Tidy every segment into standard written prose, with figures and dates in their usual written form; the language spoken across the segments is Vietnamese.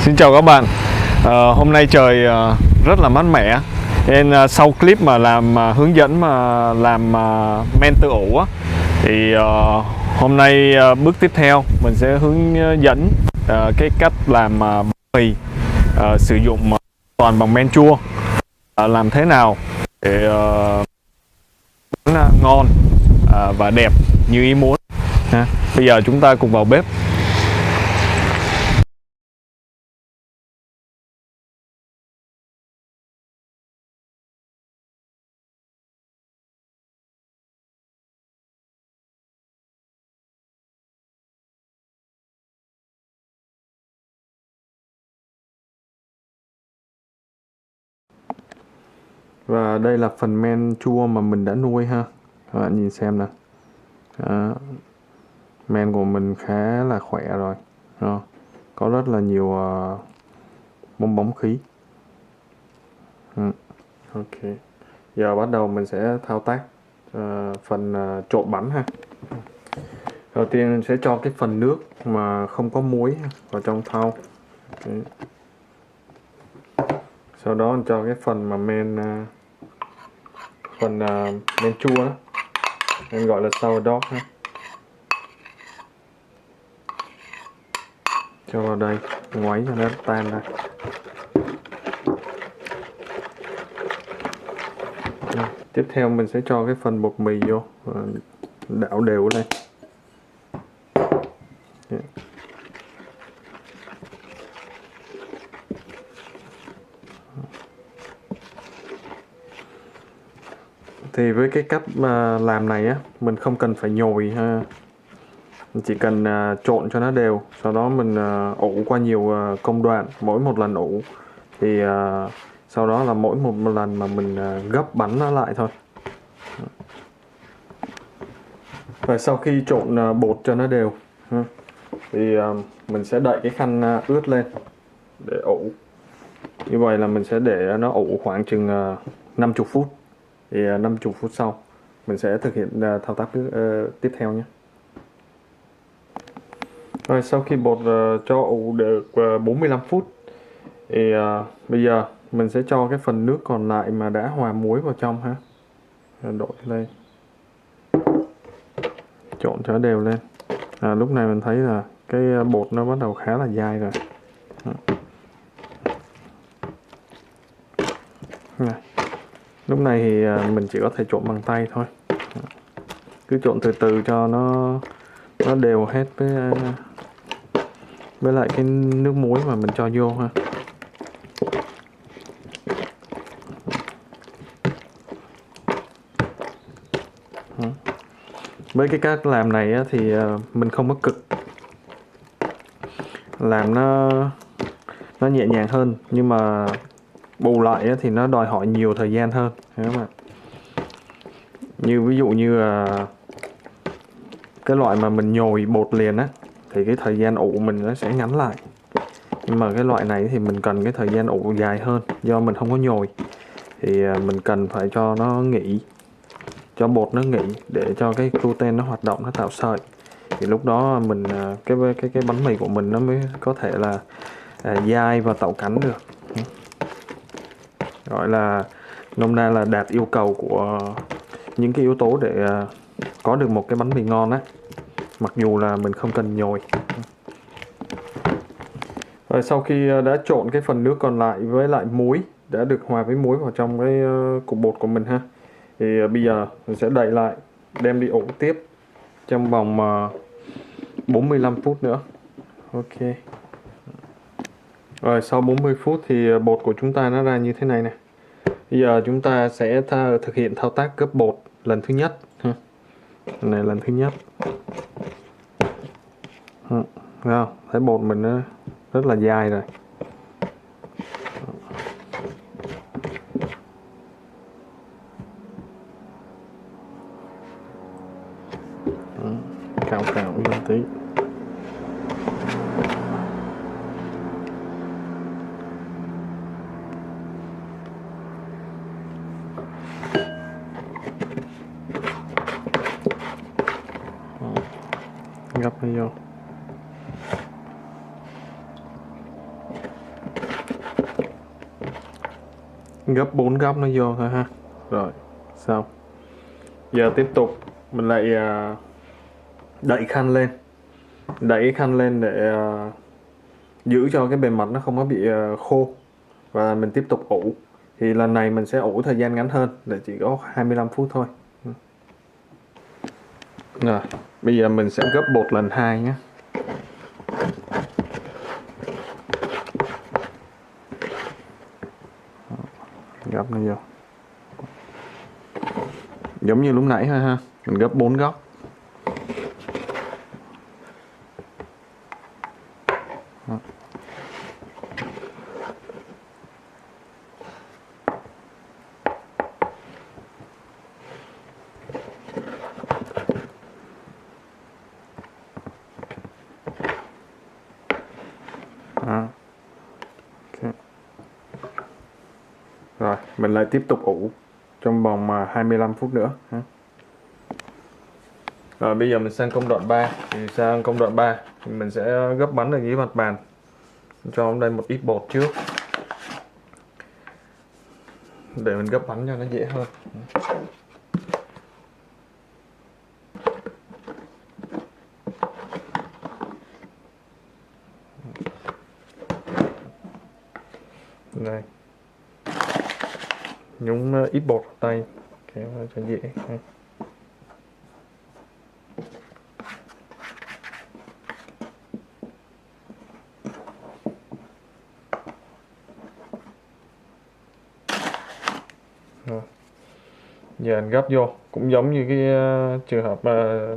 Xin chào các bạn. Hôm nay trời rất là mát mẻ, nên sau clip mà làm hướng dẫn mà làm men tự ủ á, thì hôm nay bước tiếp theo mình sẽ hướng dẫn cái cách làm bánh mì sử dụng toàn bằng men chua, làm thế nào để ngon và đẹp như ý muốn. Bây giờ chúng ta cùng vào bếp. Và đây là phần men chua mà mình đã nuôi ha. Các bạn nhìn xem nè. Đó. Men của mình khá là khỏe rồi. Đó. Có rất là nhiều bong bóng khí. Ok. Giờ bắt đầu mình sẽ thao tác phần trộn bánh ha. Đầu tiên mình sẽ cho cái phần nước mà không có muối vào trong thau. Okay. Sau đó mình cho cái phần mà men men chua đó, em gọi là sourdough ha, cho vào đây, ngoáy cho nó tan ra. Tiếp theo mình sẽ cho cái phần bột mì vô và đảo đều lên. Thì với cái cách mà làm này á, mình không cần phải nhồi ha, mình chỉ cần trộn cho nó đều, sau đó mình ủ qua nhiều công đoạn, mỗi một lần ủ thì sau đó là mỗi một lần mà mình gấp bánh nó lại thôi. Và sau khi trộn bột cho nó đều thì mình sẽ đậy cái khăn ướt lên để ủ. Như vậy là mình sẽ để nó ủ khoảng chừng 50 phút. Thì 50 phút sau mình sẽ thực hiện thao tác tiếp theo nhé. Rồi sau khi bột cho ủ được 45 phút thì bây giờ mình sẽ cho cái phần nước còn lại mà đã hòa muối vào trong ha. Đổ lên, trộn cho đều lên. Lúc này mình thấy là cái bột nó bắt đầu khá là dai rồi. Lúc này thì mình chỉ có thể trộn bằng tay thôi. Cứ trộn từ từ cho nó đều hết với lại cái nước muối mà mình cho vô ha. Với cái cách làm này á, thì mình không có cực, làm nó nhẹ nhàng hơn, nhưng mà bù lại á, thì nó đòi hỏi nhiều thời gian hơn, hiểu không ạ? Như ví dụ như cái loại mà mình nhồi bột liền á, thì cái thời gian ủ mình nó sẽ ngắn lại. Nhưng mà cái loại này thì mình cần cái thời gian ủ dài hơn, do mình không có nhồi thì mình cần phải cho nó nghỉ, cho bột nó nghỉ để cho cái gluten nó hoạt động, nó tạo sợi. Thì lúc đó mình cái bánh mì của mình nó mới có thể là dai và tạo cánh được. Gọi là nôm na là đạt yêu cầu của những cái yếu tố để có được một cái bánh mì ngon á, mặc dù là mình không cần nhồi. Rồi sau khi đã trộn cái phần nước còn lại với lại muối, đã được hòa với muối vào trong cái cục bột của mình ha, thì bây giờ mình sẽ đậy lại, đem đi ủ tiếp trong vòng 45 phút nữa. Ok. Rồi sau 40 phút thì bột của chúng ta nó ra như thế này nè. Bây giờ chúng ta sẽ thực hiện thao tác gấp bột lần thứ nhất ha. Này lần thứ nhất. Thấy không? Thấy bột mình nó rất là dai rồi. Cạo lên tí. Gấp nó vô. gấp 4 góc nó vô thôi ha. Rồi xong, giờ tiếp tục mình lại đậy khăn lên để giữ cho cái bề mặt nó không có bị khô, và mình tiếp tục ủ. Thì lần này mình sẽ ủ thời gian ngắn hơn, để chỉ có 25 phút thôi. Rồi bây giờ mình sẽ gấp bột lần 2 nhé. Gấp nó vô giống như lúc nãy thôi ha, mình gấp 4 góc. Đó. Okay. Rồi mình lại tiếp tục ủ trong vòng 25 phút nữa ha. Rồi bây giờ mình sang công đoạn 3. Thì sang công đoạn 3 thì mình sẽ gấp bánh ở dưới mặt bàn, cho đây một ít bột trước để mình gấp bánh cho nó dễ hơn. Đây, nhúng ít bột vào tay kéo cho dễ. Rồi. Giờ anh gấp vô cũng giống như cái trường hợp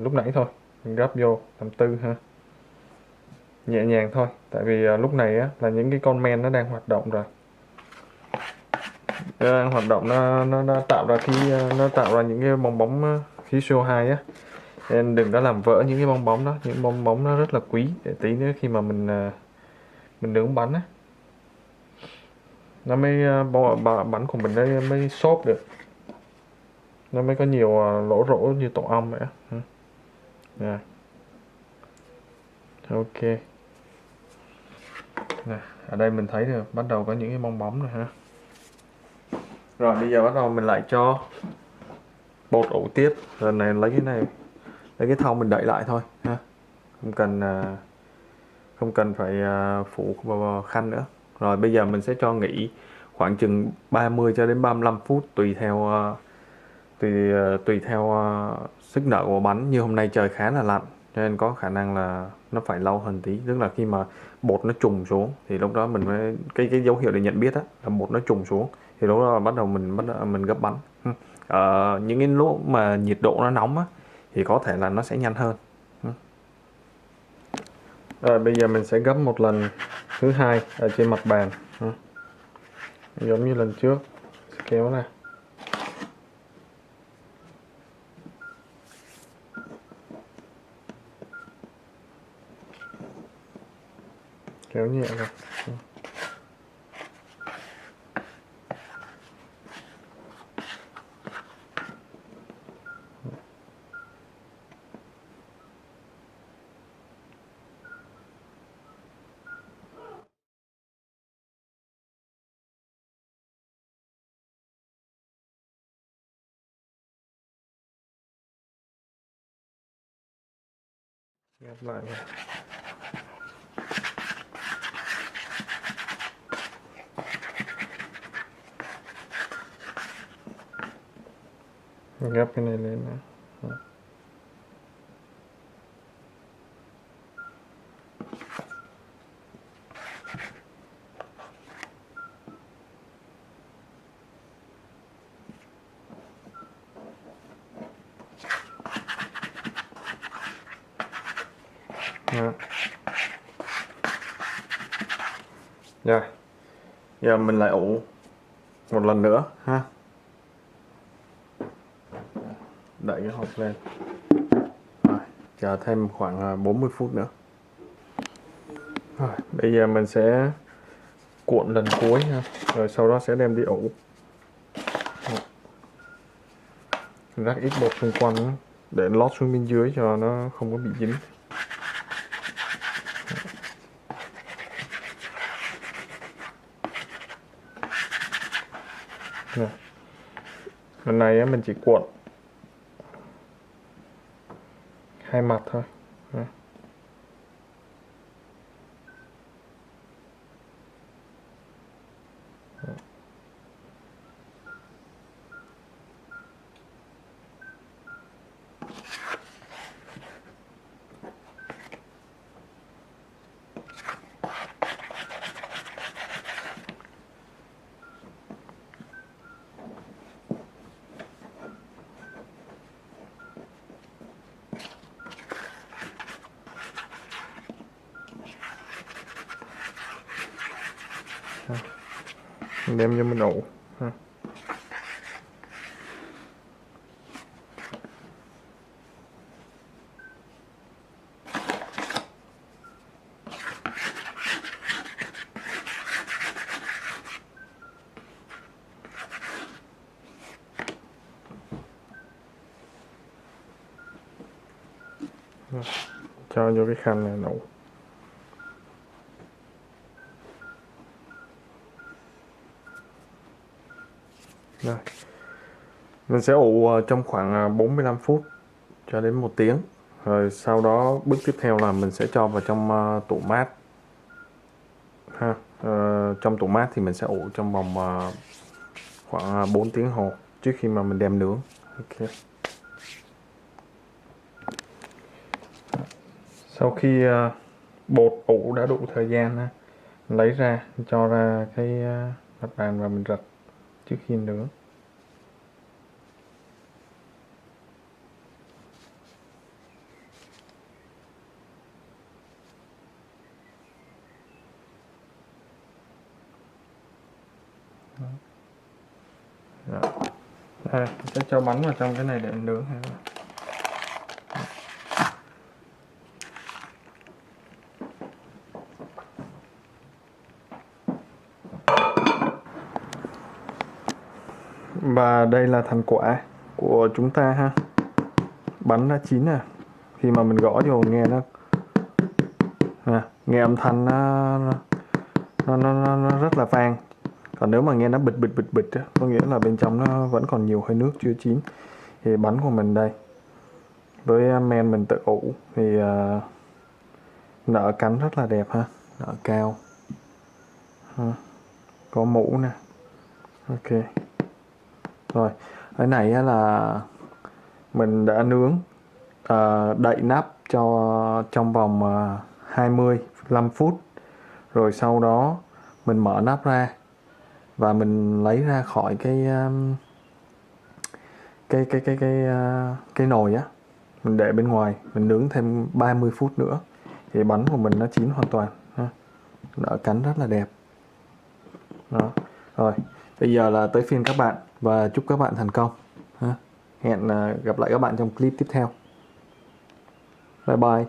lúc nãy thôi, mình gấp vô làm tư ha, nhẹ nhàng thôi, tại vì lúc này á là những cái con men nó đang hoạt động rồi, nó đang hoạt động, nó tạo ra nó tạo ra những cái bong bóng khí CO2 á, nên đừng có làm vỡ những cái bong bóng đó. Những bong bóng nó rất là quý, để tí nữa khi mà mình nướng bánh á, nó mới bánh của mình mới xốp được, nó mới có nhiều lỗ rỗ như tổ ong vậy á. Rồi. Ok. Nè, ở đây mình thấy được bắt đầu có những cái bong bóng rồi ha. Rồi bây giờ bắt đầu mình lại cho bột ủ tiếp. Lần này lấy cái thau mình đậy lại thôi ha, không cần phải phủ vào khăn nữa. Rồi bây giờ mình sẽ cho nghỉ khoảng chừng 30 cho đến 35 phút tùy theo sức nở của bánh. Như hôm nay trời khá là lạnh cho nên có khả năng là nó phải lâu hơn tí, tức là khi mà bột nó trùng xuống thì lúc đó mình mới cái dấu hiệu để nhận biết á là bột nó trùng xuống, thì lúc đó là bắt đầu mình gấp bánh. Những cái lúc mà nhiệt độ nó nóng á thì có thể là nó sẽ nhanh hơn. Rồi bây giờ mình sẽ gấp một lần thứ hai ở trên mặt bàn, giống như lần trước, sẽ kéo ra, kéo nhẹ ra. Gấp lại rồi. Gấp cái này lên nữa. Đó. Rồi giờ mình lại ủ một lần nữa ha, đậy cái hộp lên. Rồi, chờ thêm khoảng 40 phút nữa. Rồi, bây giờ mình sẽ cuộn lần cuối ha, rồi sau đó sẽ đem đi ủ. Rắc ít bột xung quanh để lót xuống bên dưới cho nó không có bị dính. Lần này á, mình chỉ cuộn 2 mặt thôi. Đó. Mình đem vô mình ủ. Cho vô cái khăn này nấu. Rồi. Mình sẽ ủ trong khoảng 45 phút cho đến 1 tiếng. Rồi sau đó bước tiếp theo là mình sẽ cho vào trong tủ mát. Ha. Trong tủ mát thì mình sẽ ủ trong vòng khoảng 4 tiếng hồ trước khi mà mình đem nướng. Ok. Sau khi bột ủ đã đủ thời gian, lấy ra, cho ra cái mặt bàn và mình rật trước khi nướng. Đây, sẽ cho bánh vào trong cái này để nướng. Và đây là thành quả của chúng ta ha. Bánh đã chín nè. Khi mà mình gõ vô nghe nó nghe âm thanh nó rất là vang. Còn nếu mà nghe nó bịch á, có nghĩa là bên trong nó vẫn còn nhiều hơi nước chưa chín. Thì bánh của mình đây, với men mình tự ủ thì nở cánh rất là đẹp ha, nở cao, có mũ nè. Ok. Rồi, cái này là mình đã nướng, đậy nắp cho trong vòng 25 phút. Rồi sau đó mình mở nắp ra và mình lấy ra khỏi cái nồi á, mình để bên ngoài, mình nướng thêm 30 phút nữa thì bánh của mình nó chín hoàn toàn ha. Nở cánh rất là đẹp. Đó. Rồi, bây giờ là tới phiên các bạn và chúc các bạn thành công ha. Hẹn gặp lại các bạn trong clip tiếp theo. Bye bye.